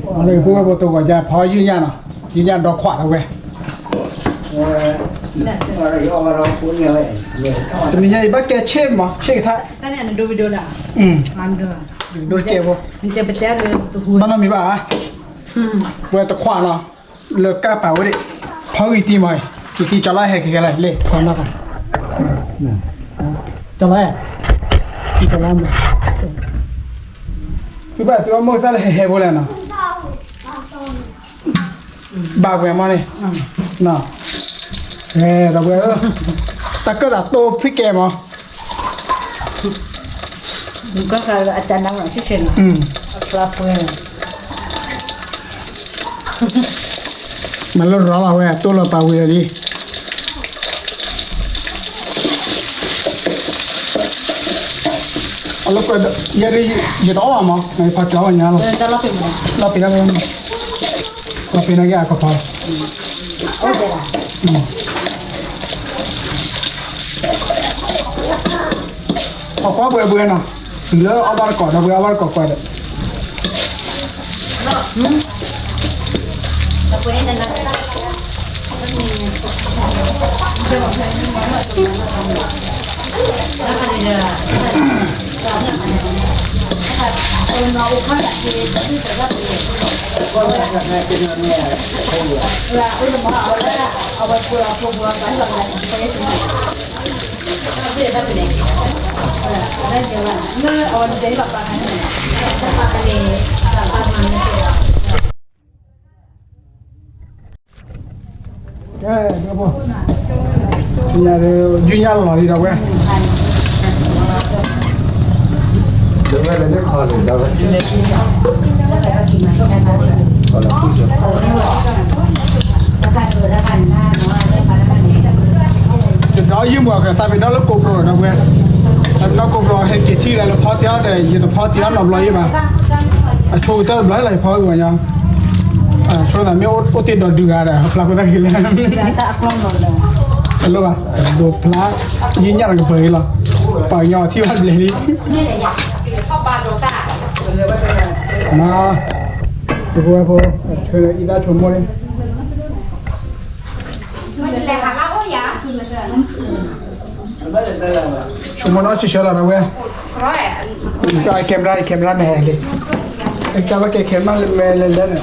เอาเลยพวกเราตัวก็จะพอยืนยันเนาะยืนยันดอกขวาเอาไว้ตัวนี้ใหญ่บ้าแกเช่นมั้งเช่นท่า นั่นเนี่ยดูวิดีโอละมันดูเจ็บบ่ มันจะไปแจ้งเลยตัวหุ่น มันมีบ้าเวลาตะขวาเนาะเลิกกล้าเปล่าดิพออีตีมั้ยอีตีจะไล่ให้กี่อะไรเล่ก่อนนะกันจะไล่อีจะไล่มั้ยสิบ้าสิว่ามึงสั่งให้บ่แล้วนะบากแหวนมาเนี่ยน่ะตะเวตะก็ตะโตพริกแกมั้งมันก็คืออาจารย์นั่งหลังที่เช่นครับเพื่อนมันร้อนๆเว้ยตัวเราเปล่าเว้ยดิเอาลูกก็ยัดยัดเอามาไม่พักจ้าวันนี้เราจะรับเป็นมั้ยเราเป็นอะไรเราเป็นอะไรก็พอโอ้เดี๋ยวเอาข้าวเบื่อๆนะเหลือเอาบาร์ก่อนเอาเบื่อเอาบาร์ก่อนเลยครับผมเนี่ยจุนยันหล่อดีดอกเว้ยเดี๋ยวแม่จะขอเลยเดี๋ยวขอแล้วพี่จะจุดน้อยยืมหัวกับซาเป็นน้องแล้วโกโปรดอกเว้ยแล้วน้องโกโปรให้กี่ที่แล้วพอเที่ยวเดี๋ยวยืนพอเที่ยวหลับลอยมาโชว์เต้าหลายพออยู่ยังช่วงนั้นไม่โอติดดอดูกันเลยพลาก็ได้กินเลยฮัลโหลอ่ะดูพลายืนยันกับเผยหรอปล่อยยอที่บ้านเลยดิมาดูพวกเธออีด้าชมโมเลยชมโมน้อยชิเชล่ะนะเว้ยก็ไอแคมราแม่เลยไอจ้าว่าแกแคมราแม่เลยเนี่ย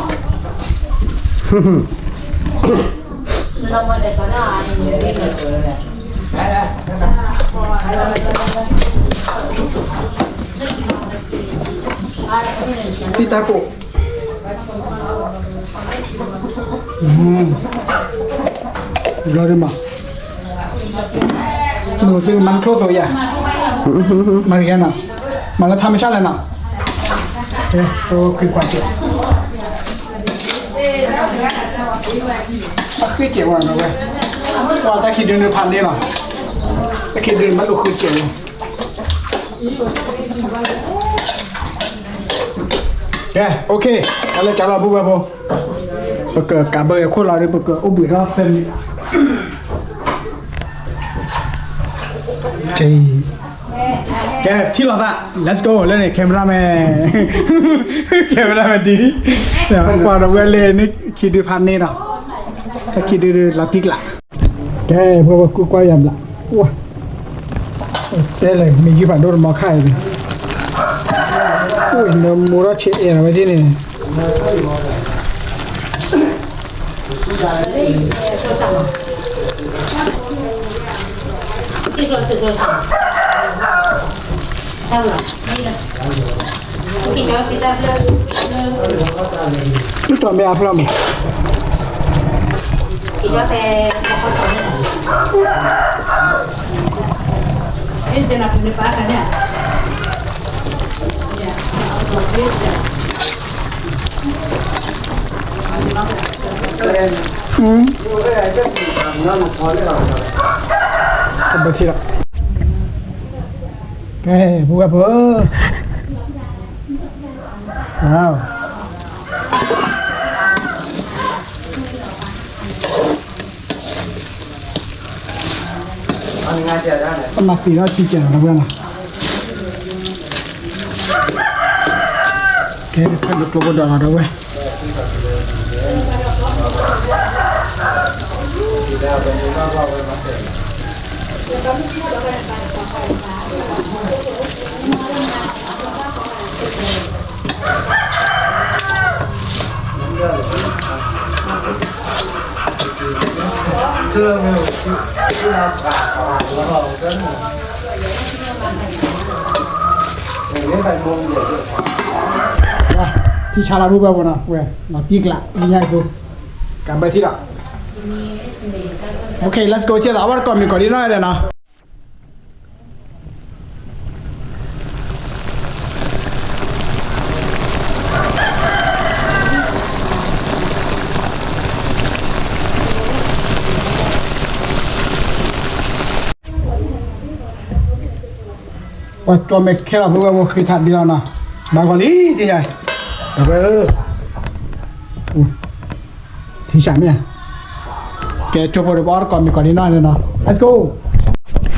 พี่ตาโกรอดมาหนูซื้อมันโคตรสวยอ่ะมาเรียนอ่ะมาแล้วทำไม่ใช่เลยนะเอ๊ะตัวคือความเจ็บคือเจ็บว่ะนะเว้ยว่าแต่คิดเดือนพันนี่หรอแต่คิดเดือนมันลูกคือเจ็บโอเคอะไรจ้าเราพูดไปพอปกติการเบอร์คนเราเนี่ยปกติอุบิเหตุเส้นแกที่เราอะ let's go เล่นแคมราแมนดีเดี๋ยวพอเราเล่นนี่คิดดูพันนี่เนาะถ้าคิดดูลาติกละแกพวกกูกว่ายำละว้าเต้เลยมีกี่ผ่านโดนมาไข่เลยโอ้ยน้ำมูระเชยนะไม่ใช่เนี่ยนี่ตัวไม่อาพลัมini jangan punya pakan ya. Bersih. Buka apa? Wow. Masih ada cincin apa mana? Kita lihat logo dah ada weh. แล้วเป็นก็เราไปมาเสร็จ这没有去那打然后真的每天在中也是 ที่ชาลารูปแบบนั้นเว้ยเราตีกละนี่ไงกูกันไปสิละโอเค let's go เชื่อเอาว่าก่อนมีก่อนดีหน่อยเลยนะว่าจอมแค่เราพูดว่าเคยทานดีแล้วนะบางคนนี่จริงใหญ่แต่ว่าที่ฉันเนี่ยแกจบไปบอกก่อนมีก่อนที่น้อยเลยนะ let's go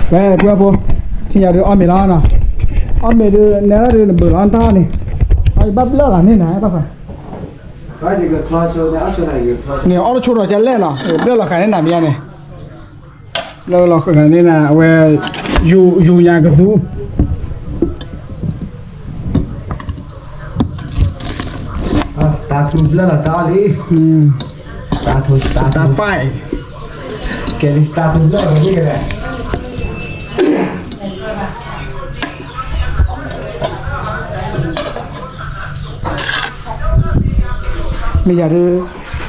ไปเพื่อนพวกที่อยากดูอ้อมมีแล้วนะอ้อมมีดูเนื้อดูเบื่อร้อนตานี่ไอ้บ้าเล่าหลังนี่ไหนบ้าค่ะ 这个kla球的，而且那个kla球。 เนี่ยอ้อมชุดเราจะเล่นเนาะเรื่องเราขายในไหนมีอะไรเราขายในไหนเว้ยอยู่ยากระดูstatus 了大哩，status ตาไฟ给你 status 了这个嘞。ไม่อยากดู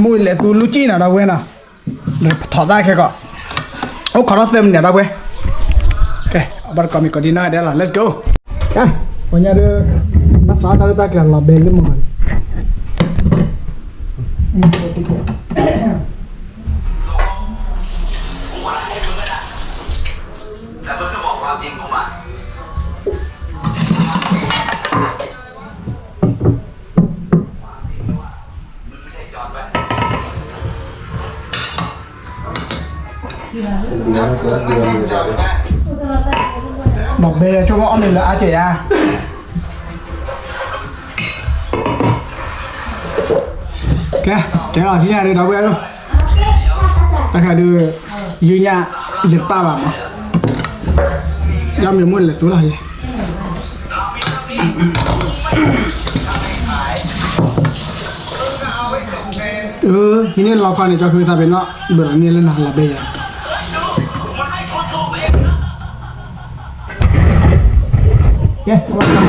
มวยเลยตูลูจีน่ะเราเว้ยนะเดี๋ยวถอดได้แค่ก็โอ้ขอรับเต็มเนี่ยเราเว้ยโอเคเอาบัตรก่อนมีก่อนดีหน้าเดี๋ยวล่ะ let's go กันวันนี้ดูมาสอนอะไรต่างกันเราเบลล์มั้งแต่เพื่อนก็บอกความจริงผมอ่ะ บอกเบลช่วงอ้อมเลยเหรออาเจียโอเคเจ้าที่ไหนดูเราเบลลูกแต่ใครดูยืนยาจิตป้าแบบมั้งยำอยู่มุ่นเลยสุดเลยทีนี้เราคนนี้จะคุยทำเป็นเนาะเบื่อนี่แล้วนะลาเบียโอเคมาทำ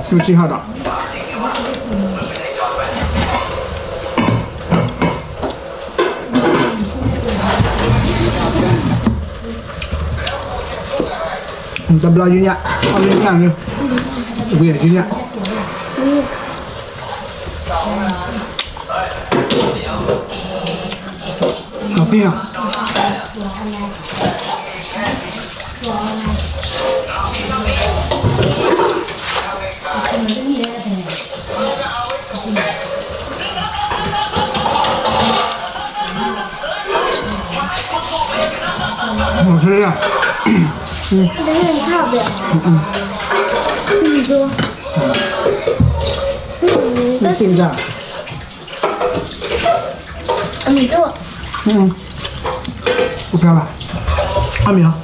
ซูชิฮอตดอกจะบลาอยู่เนี่ยเอาเรื่องอย่างนึงเบื่ออยู่เนี่ยเอาเตี้ยโอเคอ่ะได้เห็นข้าวแบบดูไม่จริงจ้ะอันนี้ด้วยโอเคป่ะอ้าวมีเหรอ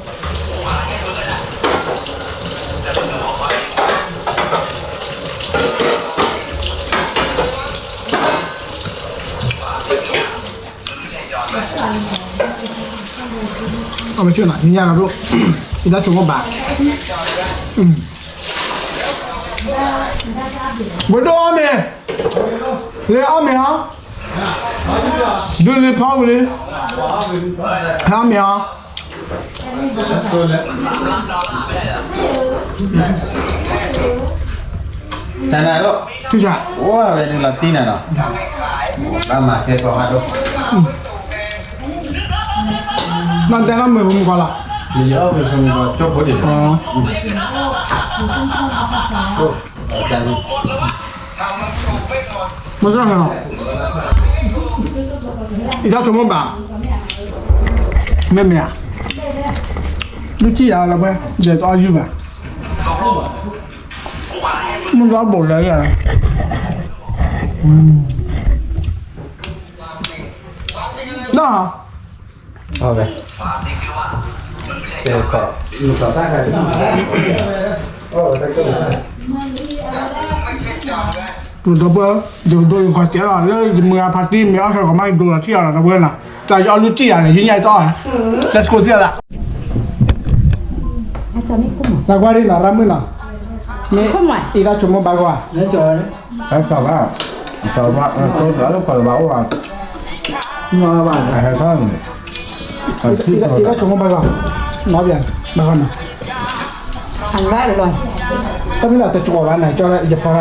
เอาไปช่วยหน่อยที่ยากนะลูกที่ได้ถุงกว่าบาทบุตรอ้อมเนี่ยเลยอ้อมเนี่ยฮะดูเลยพ่อเลยอ้อมเนี่ยฮะแต่ไหนลูก ทุกอย่าง โอ้ยเป็นลาตินเนาะน้ำมาแค่ประมาณลูก นั่นแต่ละมือผมก่อนละ เดี๋ยวเป็นคนก็จบพอดี อ๋อ จาน มันก็很好一条什么吧妹妹啊你既然了呗也到一吧我老不来呀那 เอาไปเจอขออยู่ต่อต้านกันโอ้ได้ก็ได้ 我都有块钱了，那没啊，拍地没啊，我买多了钱了，那不呢？咱要录几啊？现在早啊，Let's go 了。 ตอนนี้ก็หมด 啥瓜的哪没了？你 ก็หมด 一个什么八卦？ แล้วจอเลย ไอ้ฝากว่าฝากว่าตัวแล้วก็ฝากว่า 哪吧？ ไอ้ข้างที่ 一个什么八卦？哪边？哪个呢？ หันไว้เลย 他们那在做完了，叫他一跑来。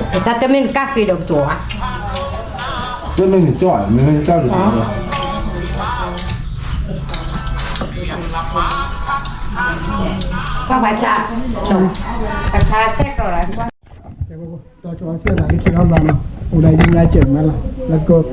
แต่ถ้าจะมีกักกี่ดอกจั่ว ก็ไม่มีจ่อยไม่มีเจ้าหรือ ข้าวผัดชาชมกระทะเช็คอะไร 到做完现在，你去上班了，我来应该整完了，Let's go。